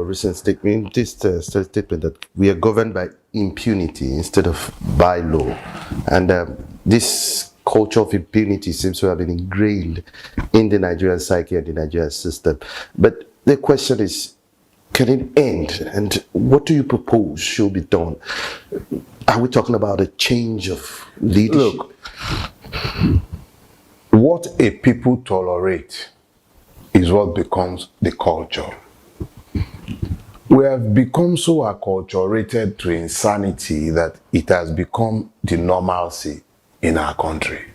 your recent statement, statement that we are governed by impunity instead of by law. And this culture of impunity seems to have been ingrained in the Nigerian psyche and the Nigerian system. But the question is, can it end? And what do you propose should be done? Are we talking about a change of leadership? Look, what a people tolerate is what becomes the culture. We have become so acculturated to insanity that it has become the normalcy in our country.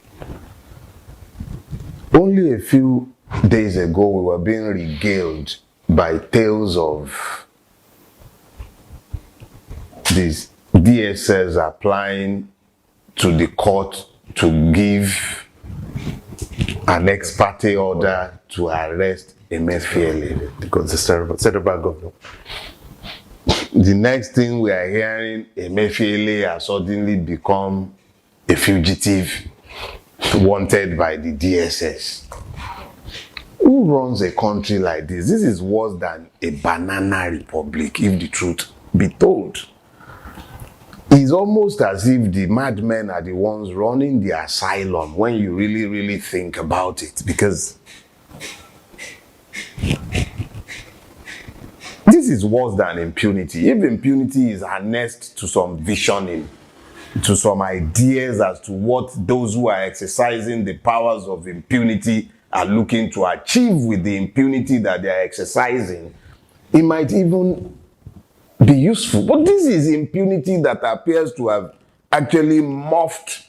Only a few days ago, we were being regaled by tales of these DSS applying to the court to give an ex parte order to arrest Emefiele, Because the central bank governor. The next thing we are hearing, Emefiele has suddenly become a fugitive wanted by the DSS. Who runs a country like this? This is worse than a banana republic, if the truth be told. It's almost as if the madmen are the ones running the asylum when you really, really think about it. Because this is worse than impunity. If impunity is harnessed to some visioning, to some ideas as to what those who are exercising the powers of impunity are looking to achieve with the impunity that they are exercising, it might even be useful. But this is impunity that appears to have actually morphed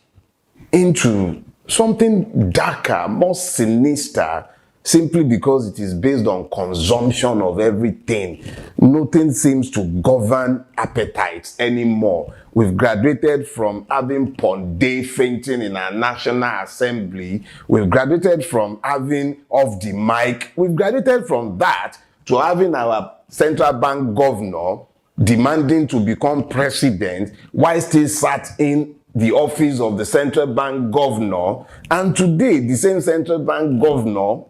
into something darker, more sinister, simply because it is based on consumption of everything. Nothing seems to govern appetites anymore. We've graduated from having Ponde fainting in our National Assembly. We've graduated from having off the mic. We've graduated from that to having our central bank governor demanding to become president while still sat in the office of the central bank governor. And today, the same central bank governor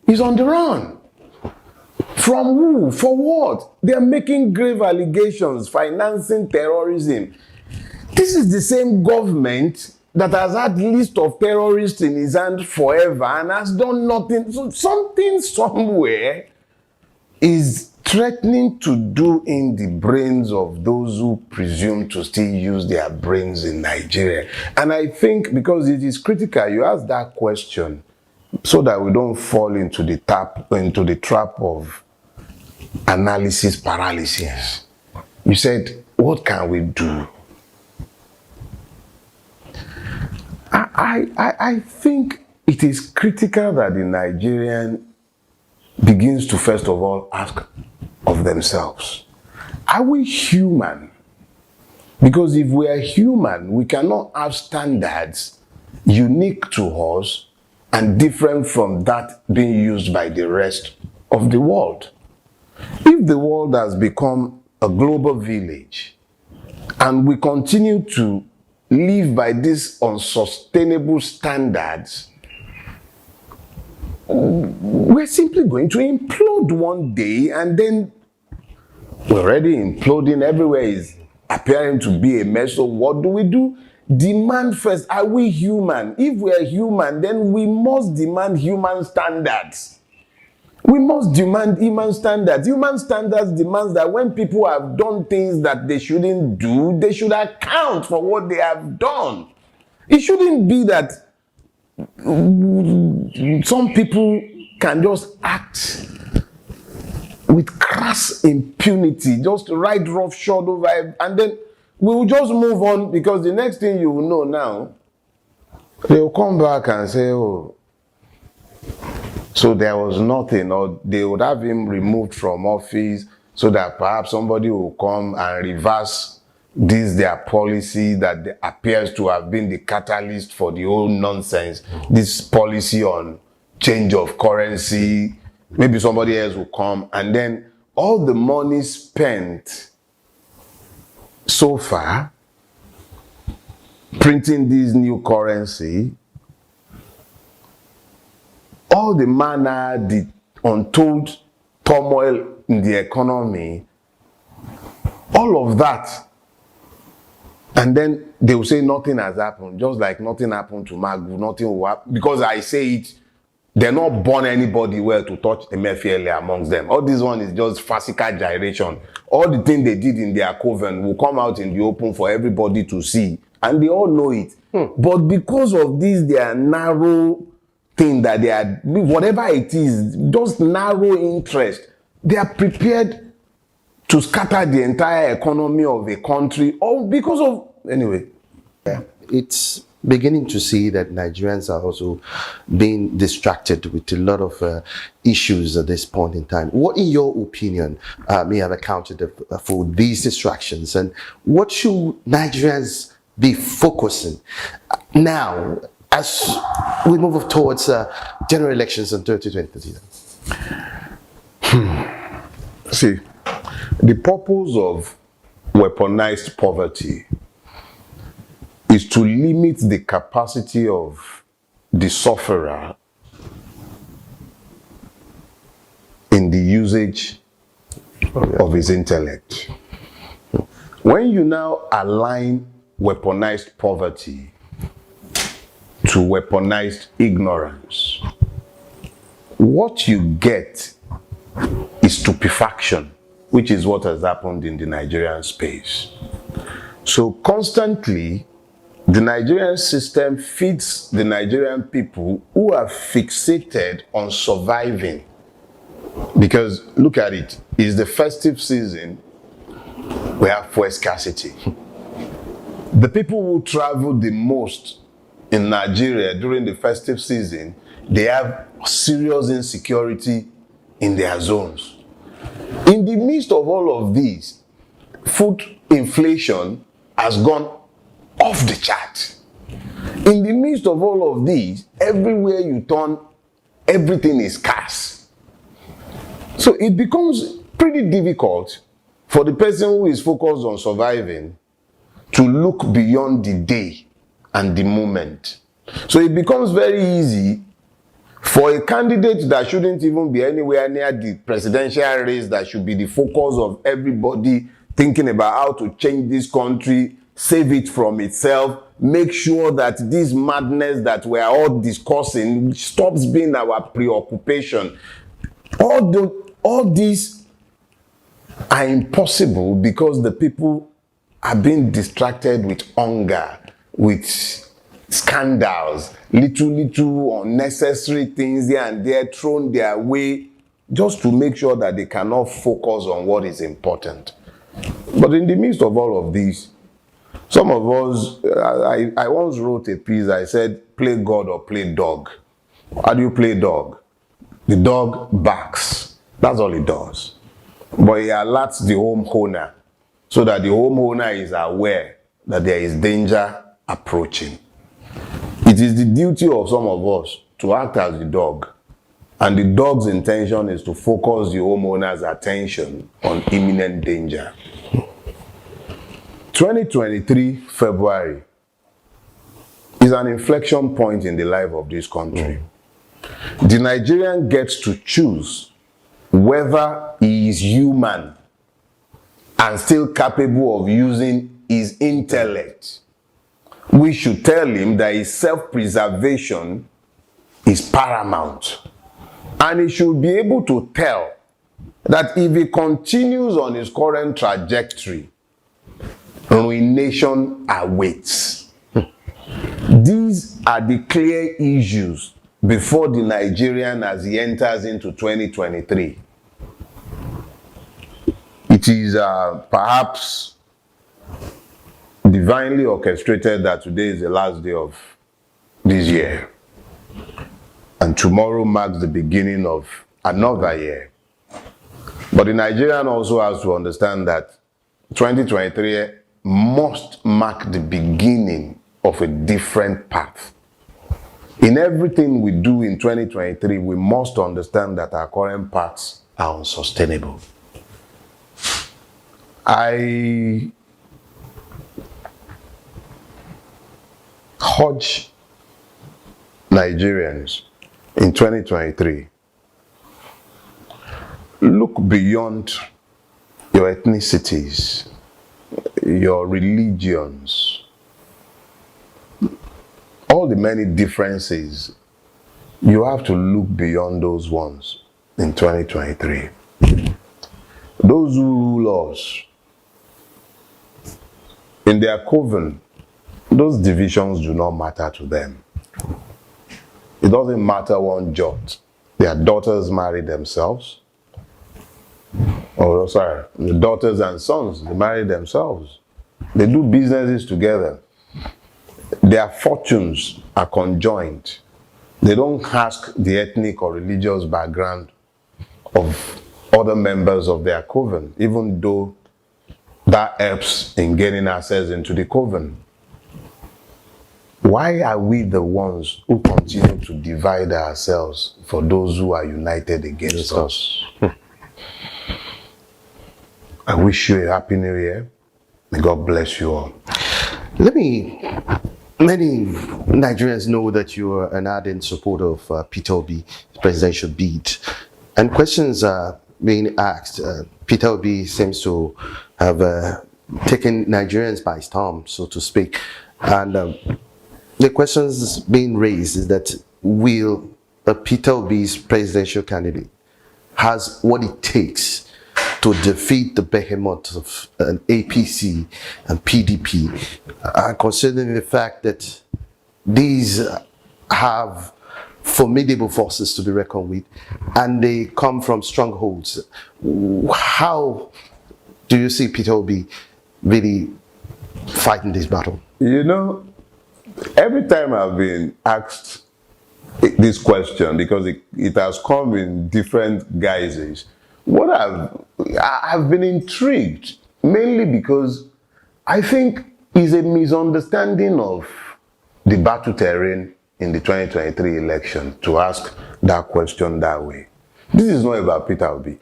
is on the run. From who? For what? They are making grave allegations, financing terrorism. This is the same government that has had list of terrorists in his hand forever and has done nothing. So something somewhere is threatening to do in the brains of those who presume to still use their brains in Nigeria. And I think because it is critical, you ask that question so that we don't fall into the trap of analysis paralysis. You said, what can we do? I think it is critical that the Nigerian begins to first of all ask of themselves, are we human? Because if we are human, we cannot have standards unique to us and different from that being used by the rest of the world. If the world has become a global village and we continue to live by these unsustainable standards, we're simply going to implode one day, and then we're already imploding. Everywhere is appearing to be a mess. So what do? Demand first. Are we human? If we are human, then we must demand human standards. We must demand human standards. Human standards demands that when people have done things that they shouldn't do, they should account for what they have done. It shouldn't be that some people can just act with crass impunity, just ride roughshod over it, and then we will just move on, because the next thing you will know now, they will come back and say, oh, so there was nothing, or they would have him removed from office so that perhaps somebody will come and reverse this their policy that appears to have been the catalyst for the whole nonsense. This policy on change of currency, maybe somebody else will come, and then all the money spent so far printing this new currency, all the manner, the untold turmoil in the economy, all of that. And then they will say nothing has happened, just like nothing happened to Magu, nothing will happen. Because I say it, they're not born anybody well to touch Emefiele amongst them. All this one is just farcical gyration. All the things they did in their coven will come out in the open for everybody to see. And they all know it. But because of this, their narrow thing that they are, whatever it is, just narrow interest, they are prepared to scatter the entire economy of a country, all because of, anyway. It's beginning to see that Nigerians are also being distracted with a lot of issues at this point in time. What, in your opinion, may have accounted for these distractions, and what should Nigerians be focusing now as we move towards general elections in 2023? See, the purpose of weaponized poverty is to limit the capacity of the sufferer in the usage of his intellect. When you now align weaponized poverty to weaponized ignorance, what you get is stupefaction, which is what has happened in the Nigerian space. So constantly, the Nigerian system feeds the Nigerian people who are fixated on surviving. Because look at it, it's the festive season, we have fuel scarcity. The people who travel the most in Nigeria during the festive season, they have serious insecurity in their zones. In the midst of all of these, food inflation has gone off the chart. In the midst of all of these, everywhere you turn, everything is scarce. So it becomes pretty difficult for the person who is focused on surviving to look beyond the day and the moment. So it becomes very easy for a candidate that shouldn't even be anywhere near the presidential race, that should be the focus of everybody thinking about how to change this country, save it from itself, make sure that this madness that we are all discussing stops being our preoccupation. All these are impossible because the people are being distracted with hunger, with scandals, little unnecessary things here and there thrown their way just to make sure that they cannot focus on what is important. But in the midst of all of this, some of us, I once wrote a piece, I said, play God or play dog. How do you play dog? The dog barks. That's all it does. But it alerts the homeowner so that the homeowner is aware that there is danger approaching. It is the duty of some of us to act as the dog. And the dog's intention is to focus the homeowner's attention on imminent danger. 2023 February is an inflection point in the life of this country. The Nigerian gets to choose whether he is human and still capable of using his intellect. We should tell him that his self-preservation is paramount. And he should be able to tell that if he continues on his current trajectory, ruination awaits. These are the clear issues before the Nigerian as he enters into 2023. It is perhaps divinely orchestrated that today is the last day of this year. And tomorrow marks the beginning of another year. But the Nigerian also has to understand that 2023 must mark the beginning of a different path. In everything we do in 2023, we must understand that our current paths are unsustainable. I urge Nigerians in 2023 Look beyond your ethnicities, your religions, all the many differences. You have to look beyond those ones in 2023. Those who rule us, in their coven, those divisions do not matter to them. It doesn't matter one jot. Their daughters marry themselves. The daughters and sons, they marry themselves. They do businesses together. Their fortunes are conjoined. They don't ask the ethnic or religious background of other members of their coven, even though that helps in gaining access into the coven. Why are we the ones who continue to divide ourselves for those who are united against us? I wish you a happy new year. May God bless you all. Many Nigerians know that you are an ardent supporter of Peter Obi's presidential bid, and questions are being asked. Peter Obi seems to have taken Nigerians by storm, so to speak, and the questions being raised is that will Peter Obi's presidential candidate has what it takes to defeat the behemoth of an APC and PDP, considering the fact that these have formidable forces to be reckoned with, and they come from strongholds. How do you see Peter Obi really fighting this battle? You know, every time I've been asked this question, because it has come in different guises, I've been intrigued, mainly because I think it's a misunderstanding of the battle terrain in the 2023 election to ask that question that way. This is not about Peter Obi.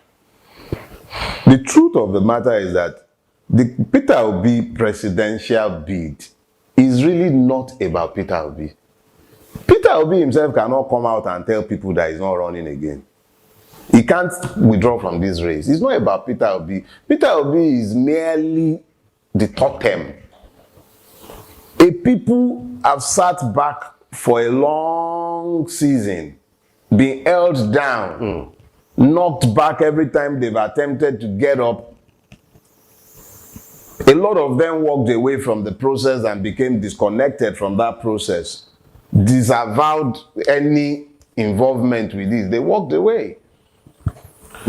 The truth of the matter is that the Peter Obi presidential bid is really not about Peter Obi. Peter Obi himself cannot come out and tell people that he's not running again. He can't withdraw from this race. It's not about Peter Obi. Peter Obi is merely the totem. A people have sat back for a long season, been held down, knocked back every time they've attempted to get up. A lot of them walked away from the process and became disconnected from that process, disavowed any involvement with this. They walked away.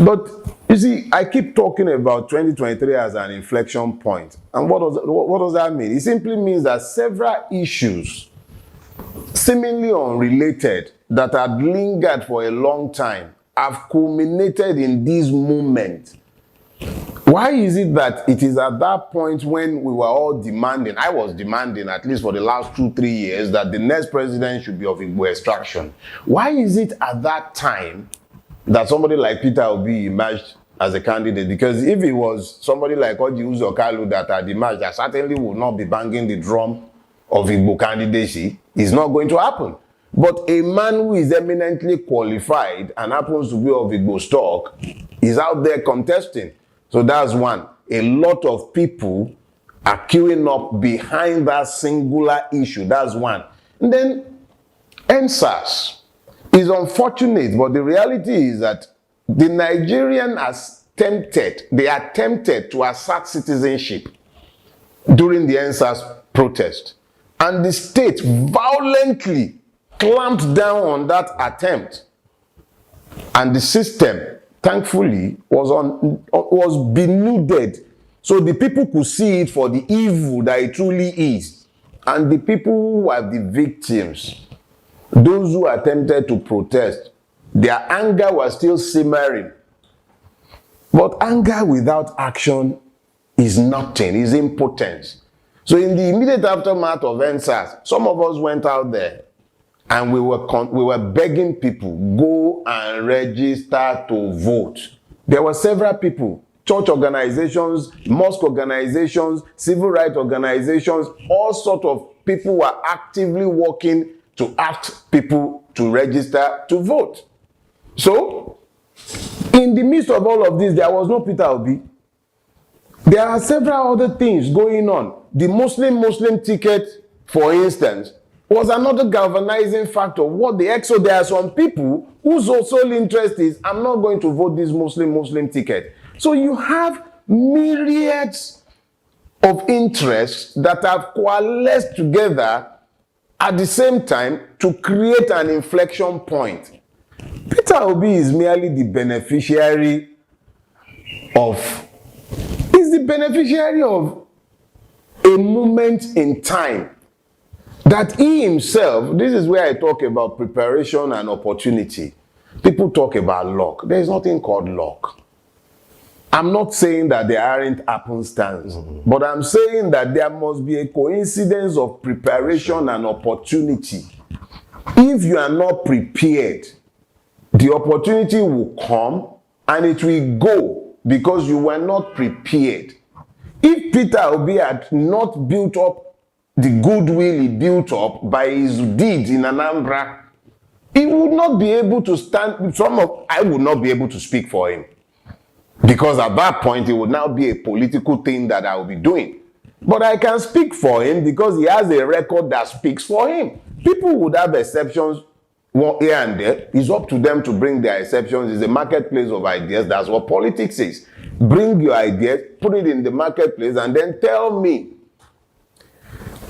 But you see, I keep talking about 2023 as an inflection point. And what does that mean? It simply means that several issues, seemingly unrelated, that had lingered for a long time, have culminated in this moment. Why is it that it is at that point when we were all demanding, I was demanding at least for the last 2-3 years, that the next president should be of Igbo extraction? Why is it at that time that somebody like Peter Obi emerged as a candidate? Because if it was somebody like Oji Uzor Kalu that had emerged, that certainly would not be banging the drum of Igbo candidacy. It's not going to happen. But a man who is eminently qualified and happens to be of Igbo stock is out there contesting. So that's one. A lot of people are queuing up behind that singular issue. That's one. And then NSAS is unfortunate, but the reality is that the Nigerian attempted to assert citizenship during the NSAS protest. And the state violently clamped down on that attempt. And the system, thankfully, was denuded. So the people could see it for the evil that it truly is. And the people who were the victims, those who attempted to protest, their anger was still simmering. But anger without action is nothing, is impotence. So in the immediate aftermath of NSAS, some of us went out there and we were begging people, go and register to vote. There were several people, church organizations, mosque organizations, civil rights organizations, all sorts of people were actively working to ask people to register to vote. So In the midst of all of this, there was no Peter Obi. There are several other things going on. The Muslim ticket, for instance, was another galvanizing factor. So there are some people whose sole interest is, I'm not going to vote this Muslim ticket. So you have myriads of interests that have coalesced together at the same time to create an inflection point. Peter Obi is merely the beneficiary of a moment in time that he himself, this is where I talk about preparation and opportunity. People talk about luck. There is nothing called luck. I'm not saying that there aren't happenstance, but I'm saying that there must be a coincidence of preparation and opportunity. If you are not prepared, the opportunity will come and it will go because you were not prepared. If Peter Obi had not built up the goodwill he built up by his deeds in Anambra, he would not be able to stand. I would not be able to speak for him. Because at that point, it would now be a political thing that I will be doing. But I can speak for him because he has a record that speaks for him. People would have exceptions here and there. It's up to them to bring their exceptions. It's a marketplace of ideas. That's what politics is. Bring your ideas, put it in the marketplace, and then tell me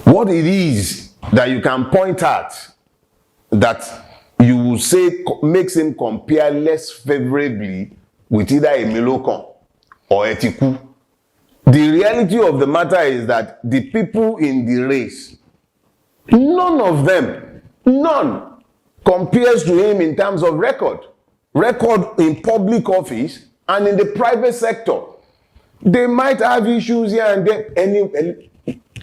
what it is that you can point at that you will say makes him compare less favorably with either a Milokon or Etiku. The reality of the matter is that the people in the race, none of them, none, compares to him in terms of record in public office and in the private sector. They might have issues here and there.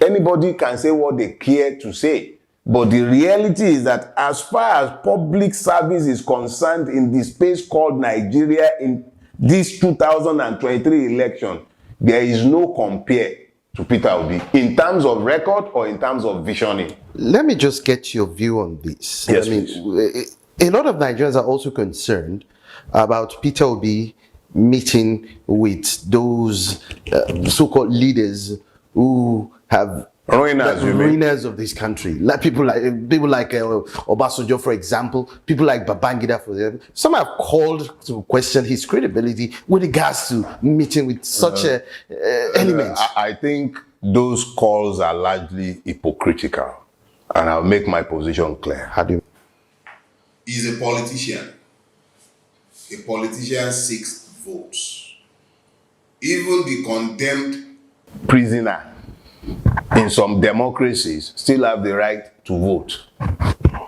Anybody can say what they care to say. But the reality is that as far as public service is concerned in the space called Nigeria in this 2023 election, there is no compare to Peter Obi in terms of record or in terms of visioning. Let me just get your view on this. Yes, please. A lot of Nigerians are also concerned about Peter Obi meeting with those so-called leaders who have ruiners of this country, like people like Obasanjo, for example, people like Babangida, for example. Some have called to question his credibility with regards to meeting with such elements. I think those calls are largely hypocritical, and I'll make my position clear. How do you? He's a politician. A politician seeks votes. Even the condemned prisoner in some democracies still have the right to vote.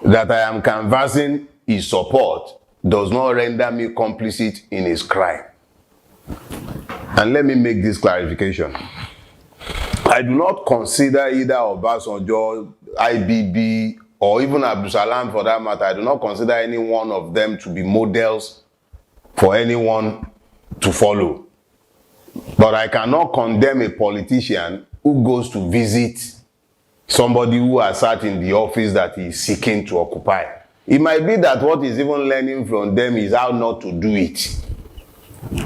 That I am canvassing his support does not render me complicit in his crime. And let me make this clarification. I do not consider either Obasanjo, IBB, or even Abdul Salam for that matter, I do not consider any one of them to be models for anyone to follow. But I cannot condemn a politician who goes to visit somebody who has sat in the office that he is seeking to occupy. It might be that what he's even learning from them is how not to do it.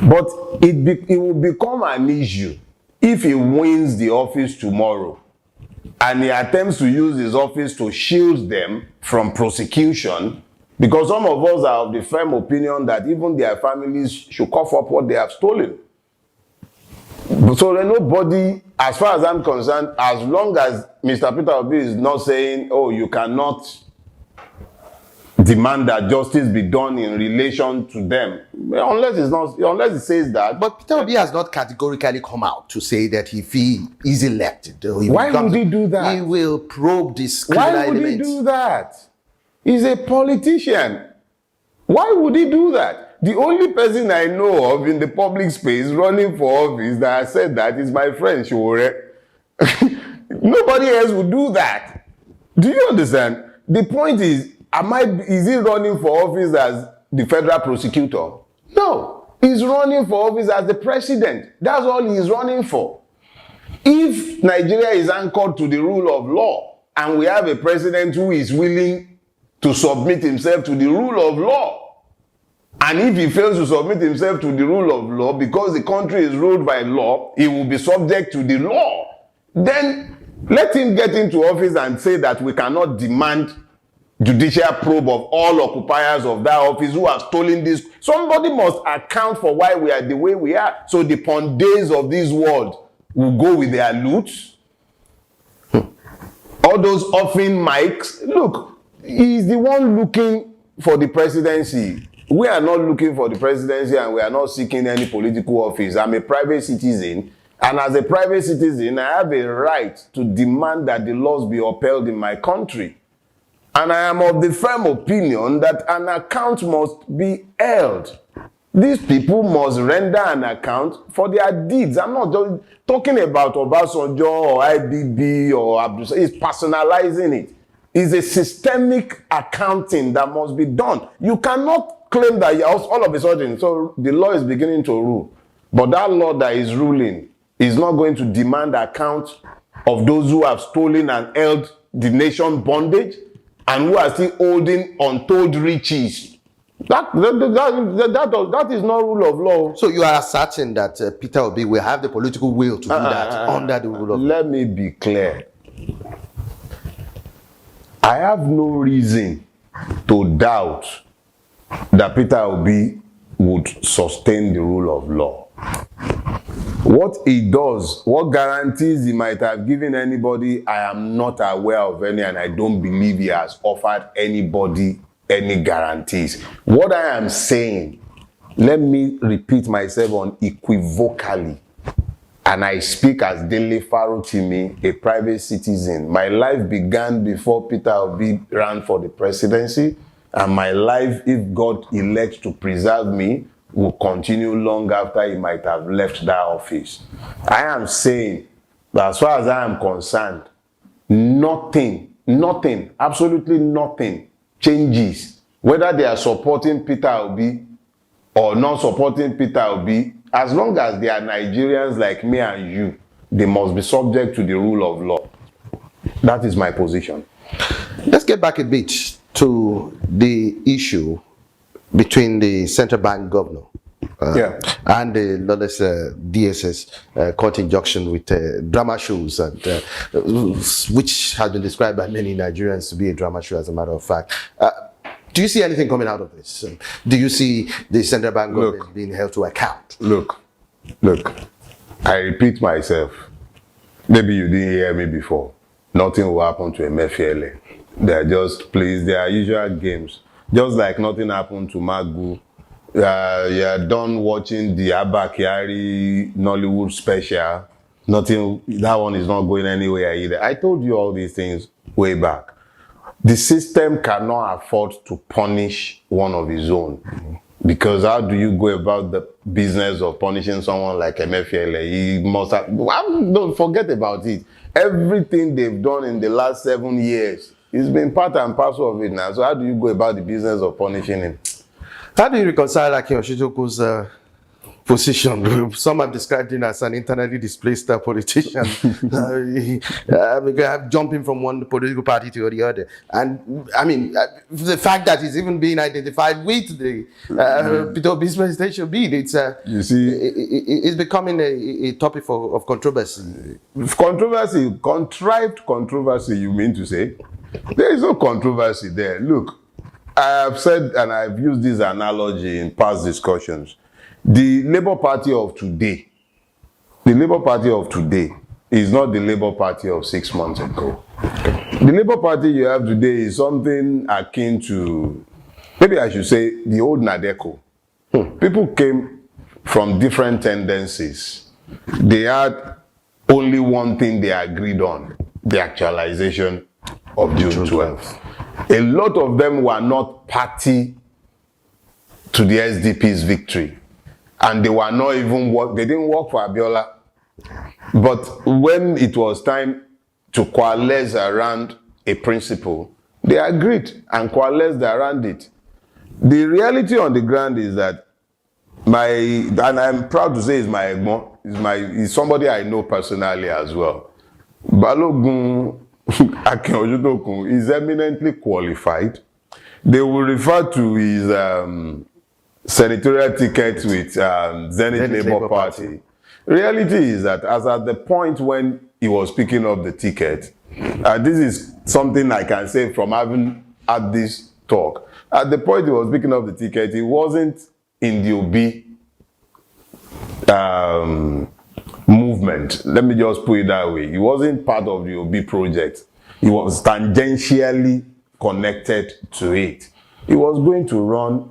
But it will become an issue if he wins the office tomorrow and he attempts to use his office to shield them from prosecution, because some of us are of the firm opinion that even their families should cough up what they have stolen. So nobody, as far as I'm concerned, as long as Mr. Peter Obi is not saying, oh, you cannot demand that justice be done in relation to them, unless it says that. But Peter Obi has not categorically come out to say that if he is elected, why would he do that? He will probe this criminal Why would elements. he do that? He's a politician. Why would he do that? The only person I know of in the public space running for office that has said that is my friend Shore. Nobody else would do that. Do you understand? The point is he running for office as the federal prosecutor? No. He's running for office as the president. That's all he's running for. If Nigeria is anchored to the rule of law and we have a president who is willing to submit himself to the rule of law, And if he fails to submit himself to the rule of law, because the country is ruled by law, he will be subject to the law. Then let him get into office and say that we cannot demand judicial probe of all occupiers of that office who have stolen this. Somebody must account for why we are the way we are. So the Pondays of this world will go with their loot. All those offering mics. Look, he's the one looking for the presidency. We are not looking for the presidency, and we are not seeking any political office. I'm a private citizen, and as a private citizen, I have a right to demand that the laws be upheld in my country. And I am of the firm opinion that an account must be held. These people must render an account for their deeds. I'm not just talking about Obasanjo or IBB or Abdul. It's personalizing it. It's a systemic accounting that must be done. You cannot claim that all of a sudden, so the law is beginning to rule. But that law that is ruling is not going to demand account of those who have stolen and held the nation bondage and who are still holding untold riches. That is not rule of law. So you are asserting that Peter Obi will have the political will to do that under the rule of law? Let me be clear. I have no reason to doubt that Peter Obi would sustain the rule of law. What he does, what guarantees he might have given anybody, I am not aware of any, and I don't believe he has offered anybody any guarantees. What I am saying, let me repeat myself unequivocally, and I speak as dele farotimi, a private citizen. My life began before Peter Obi ran for the presidency, and my life, if God elects to preserve me, will continue long after he might have left that office. I am saying that as far as I am concerned, nothing, absolutely nothing changes. Whether they are supporting Peter Obi or not supporting Peter Obi, as long as they are Nigerians like me and you, they must be subject to the rule of law. That is my position. Let's get back a bit to the issue between the central bank governor and the lawless DSS court injunction with drama shows, and which has been described by many Nigerians to be a drama show, as a matter of fact. Do you see anything coming out of this? Do you see the central bank government being held to account? Look, I repeat myself. Maybe you didn't hear me before. Nothing will happen to Emefiele. They are just plays their usual games. Just like nothing happened to Magu. You are done watching the Abba Kyari Nollywood special. Nothing, that one is not going anywhere either. I told you all these things way back. The system cannot afford to punish one of his own. Because how do you go about the business of punishing someone like Emefiele? He must have, don't forget about it. Everything they've done in the last 7 years, it's been part and parcel of it now. So how do you go about the business of punishing him? How do you reconcile Akin Oshitoku's position? Some have described him as an internally displaced politician. Jumping from one political party to the other. And I mean, the fact that he's even being identified with the Peter Obi's presidential bid, you see, it's becoming a topic of controversy. Controversy, contrived controversy, you mean to say? There is no controversy there. Look, I have said, and I've used this analogy in past discussions. The Labour Party of today is not the Labour Party of 6 months ago. The Labour Party you have today is something akin to, maybe I should say, the old Nadeco. People came from different tendencies. They had only one thing they agreed on, the actualization of June 12th. A lot of them were not party to the SDP's victory. And they were not even they didn't work for Abiola. But when it was time to coalesce around a principle, they agreed and coalesced around it. The reality on the ground is that and I'm proud to say is my Egmon, is somebody I know personally as well. Balogun Akin Oshitokun is eminently qualified. They will refer to his senatorial ticket with Zenith Labour Party. Reality is that as at the point when he was picking up the ticket, this is something I can say from having had this talk. At the point he was picking up the ticket, he wasn't in the Obi movement. Let me just put it that way. He wasn't part of the Obi project. He was tangentially connected to it. He was going to run,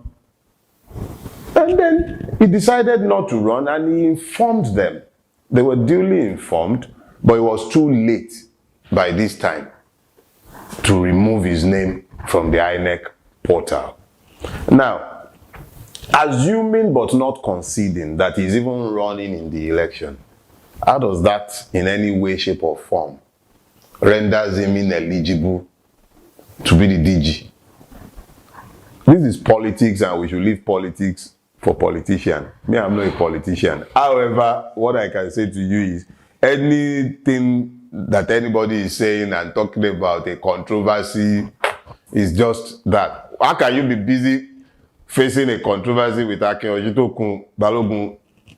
and then he decided not to run, and he informed them. They were duly informed, but it was too late by this time to remove his name from the INEC portal. Now, assuming but not conceding that he's even running in the election, how does that in any way, shape or form renders him ineligible to be the DG? This is politics, and we should leave politics for politicians. Me, I'm not a politician. However, what I can say to you is anything that anybody is saying and talking about a controversy is just that. How can you be busy facing a controversy with Akin Ojitokun Balogun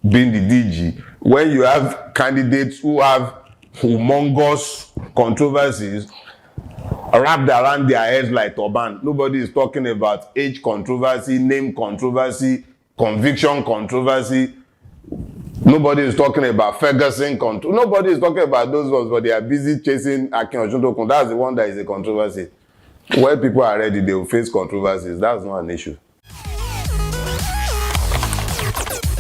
being the DG when you have candidates who have humongous controversies wrapped around their heads like turban? Nobody is talking about age controversy, name controversy, conviction controversy. Nobody is talking about Ferguson controversy. Nobody is talking about those ones, but they are busy chasing Akin Ojitokun. That's the one that is a controversy. When people are ready, they will face controversies. That's not an issue.